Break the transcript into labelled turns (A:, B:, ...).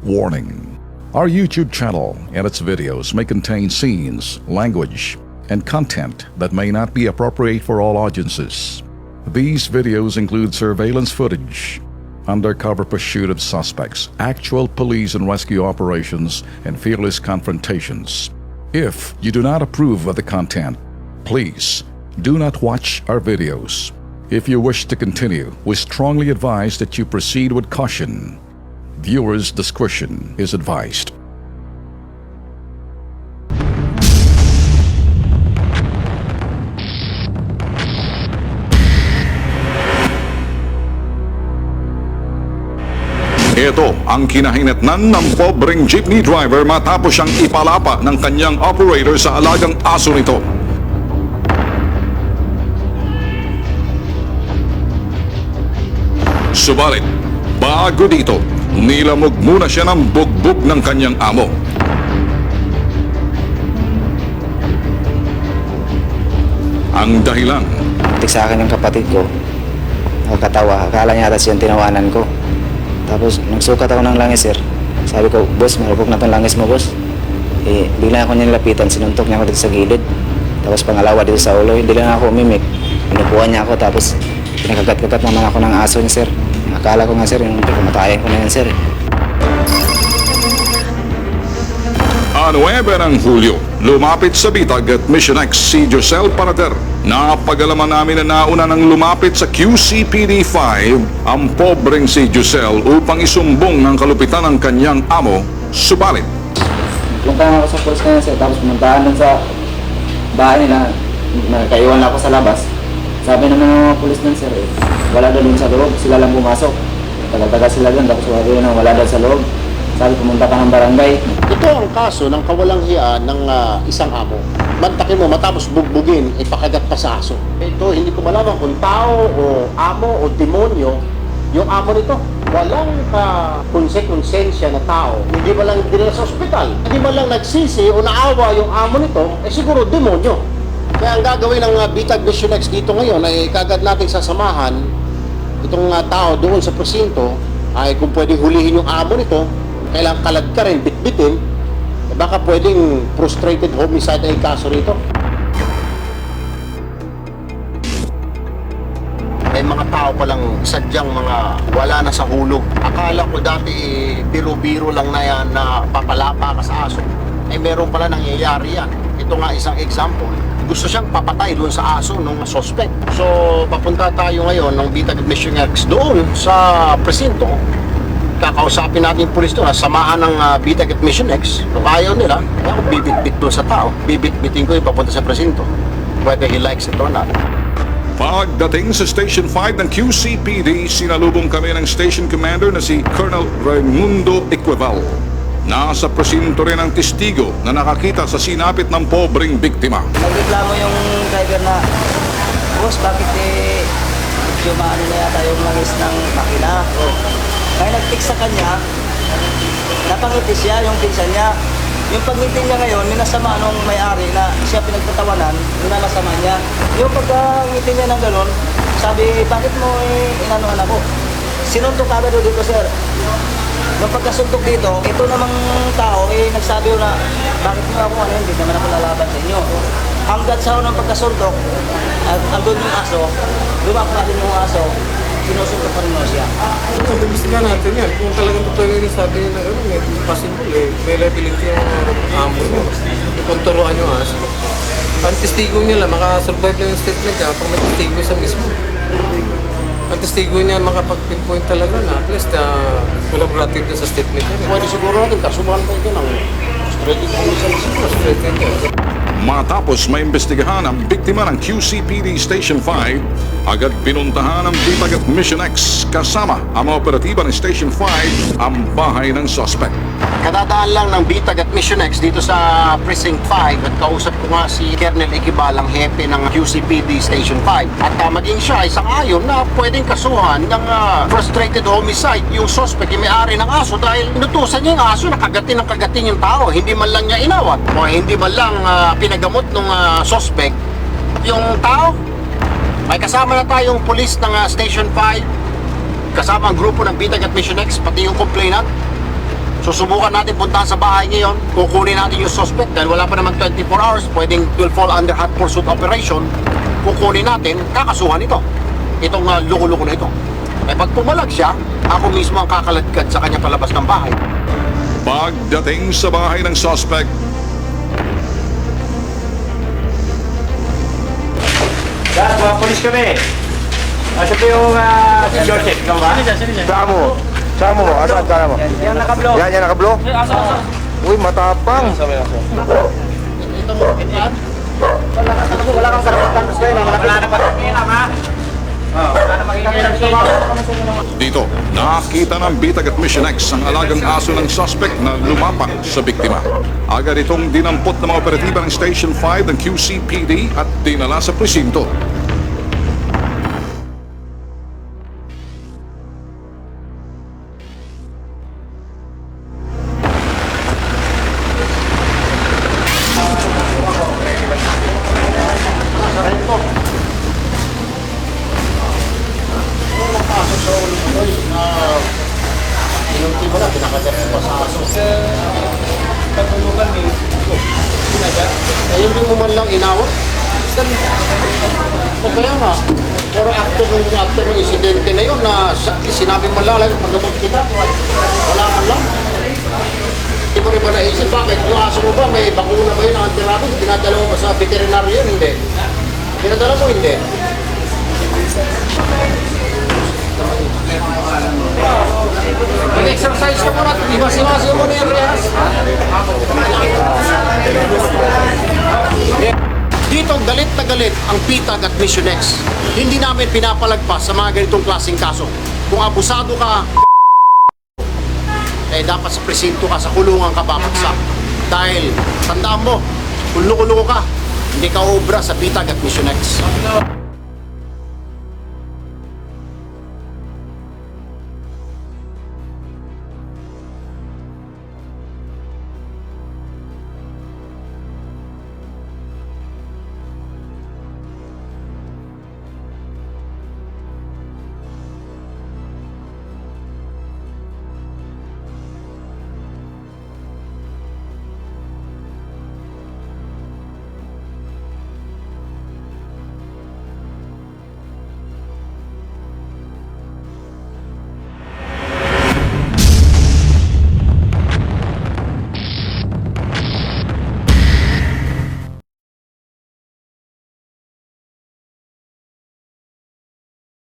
A: Warning: our YouTube channel and its videos may contain scenes, language, and content that may not be appropriate for all audiences. These videos include surveillance footage, undercover pursuit of suspects, actual police and rescue operations, and fearless confrontations. If you do not approve of the content, please do not watch our videos. If you wish to continue, we strongly advise that you proceed with caution. Viewers' discretion is advised. Ito ang kinahinatnan ng pobreng jeepney driver matapos siyang ipalapa ng kanyang operator sa alagang aso nito. Subalit, bago dito, nilamog muna siya ng bugbog ng kanyang amo. Ang dahilan,
B: Tik sa akin yung kapatid ko, nakakatawa, akala niya ata siyang tinawanan ko. Tapos nagsukat ako ng langis, sir. Sabi ko, boss, marupok na itong langis mo, boss. Bigla ako niya nilapitan, sinuntok niya ako dito sa gilid. Tapos pangalawa dito sa ulo, hindi lang ako umimik. Pinupuan niya ako, tapos pinakagat-kagat naman ako ng aso niya, sir. Akala ko nga, sir, yung pagkamatayan ko na yan, sir.
A: 9 ng Hulyo, lumapit sa bitag at Mission X si Josel Parater. Napagalaman namin na nauna nang lumapit sa QCPD 5 ang pobreng si Josel upang isumbong ang kalupitan ng kanyang amo. Subalit,
B: Punta ako sa police kanya, sir. Tapos pumuntahan dun sa bahay nila. Nagkaiwan ako sa labas. Sabi naman ng mga police nun, sir, wala doon sa loob. Sila lang pumasok. Tagal-tagal sila doon. Tapos wala doon sa loob. Sabi, pumunta ka ng barangay.
C: Ito ang kaso ng kawalang-hiya ng isang amo. Mantakin mo, matapos bugbugin, ipakagat pa sa aso. Ito, hindi ko malaman kung tao o amo o demonyo yung amo nito. Walang konsensya na tao. Hindi ba lang dinala sa ospital? Hindi ba lang nagsisi o naawa yung amo nito? Siguro demonyo. Kaya ang gagawin ng Bitag Mission X dito ngayon ay kagad natin sasamahan itong tao doon sa presinto ay kung pwedeng hulihin yung amo nito, kailangan kalad ka rin, bitbitin, baka pwedeng frustrated homicide ay kaso rito. May mga tao palang sadyang mga wala na sa hulog. Akala ko dati biro-biro lang na yan na papalapa ka sa aso. Meron pala nangyayari yan. Ito nga isang example. Gusto siyang papatay doon sa aso ng suspect. So papunta tayo ngayon ng Bitag Mission X doon sa presinto. Kakausapin natin yung pulis doon, samahan ng Bitag at Mission X. Kung ayaw nila, ako bibit-bit doon sa tao. Bibit-bitin ko yung papunta sa presinto. Whether he likes it or not.
A: pagdating sa Station 5 ng QCPD, sinalubong kami ng Station Commander na si Colonel Raimundo Equival. Nasa presinto rin ang testigo na nakakita sa sinapit ng pobreng biktima.
B: Nagreklamo yung driver na, boss, bakit medyo maano na yata yung langis ng makina? Kaya nag-text sa kanya, napangiti siya, yung pinsan niya. Yung pagngiti niya ngayon, minasama nung may-ari na siya pinagtatawanan, minasama niya. Yung pagngiti niya ng ganun, sabi, bakit mo inanuhan ako? Sinuntok agad dito, sir. Nung pagkasuntok dito, ito namang tao, nagsabi na, bakit mo ako hindi naman ako lalaban sa inyo. Hanggat sa ng pagkasuntok, andun yung aso, lumapa din yung aso, sinusuntok pa rin mo siya.
D: Imbestigahan natin yan. Kung talagang totoo yung sabi na may possible may liability yung amo mo. Kung turuan yung aso. Ang testigo niya lang, makasurvive lang yung statement niya pag may testigo sa mismo. Ang testigo niya makapag-pinpoint talaga na at least collaborative sa statement niya.
C: Pwede siguro natin, kasubukan pa ito ng frustrated homicide.
A: Matapos maimbestigahan ang biktima ng QCPD Station 5, agad pinuntahan ng Bitag at Mission X kasama ang mga operatiba ng Station 5 ang bahay ng suspect.
C: Kadadaan lang ng Bitag at Mission X dito sa Precinct 5 at kausap ko nga si Colonel Equival, ang hepe ng QCPD Station 5. At maging siya isang ayon na pwedeng kasuhan ng frustrated homicide yung suspect, yung may-ari ng aso dahil inutusan niya yung aso na kagatin yung tao. Hindi man lang niya inawat o hindi man lang pinagamot ng suspect yung tao. May kasama na tayong police ng Station 5, kasama ang grupo ng Bitag at Mission X, pati yung complainant. Susubukan natin puntahan sa bahay ngayon, kukunin natin yung suspect dahil wala pa naman 24 hours, pwedeng will fall under hot pursuit operation. Kukunin natin, kakasuhan ito. Itong loko-loko na ito. Eh pag pumalag siya, ako mismo ang kakaladkad sa kanya palabas ng bahay.
A: Pagdating sa bahay ng suspect,
E: Dad, mga polis kami. Asa po yung si Joseph, ikaw ba?
F: Saan mo? Saan mo? Asan mo?
B: Yan nakablo.
F: Yan nakablo? Uy, matapang.
B: Wala kang karapatan. Wala naman.
A: dito nakita ng Bitag at Mission X ang alagang aso ng suspect na lumapan sa biktima. Agad itong dinampot ng mga operatiba ng Station 5 ng QCPD at dinala sa presinto.
C: Inunti mo na, pinakagat mo pa sa aso. Eh, hindi mo man lang inawat. Kaya nga, pero after ng insidente na yun, na sinabi mo lang, paggamot kita, wala ka lang. Hindi mo rin ba naisip, bakit? Yung aso mo ba, may bakuna ba yun ang anti-rabies? Dinadala mo ba sa veterinary yun? Hindi. Dinadala mo, hindi. Mag-exercise ka muna, ibasiwasi mo na yung rehas. Dito, galit na galit ang Bitag at Mission X. Hindi namin pinapalagpas sa mga ganitong klaseng kaso. Kung abusado ka, eh dapat sa presinto ka, sa kulungan ka babagsak. Dahil, tandaan mo, kung luko-luko ka, hindi ka obra sa Bitag at Mission X.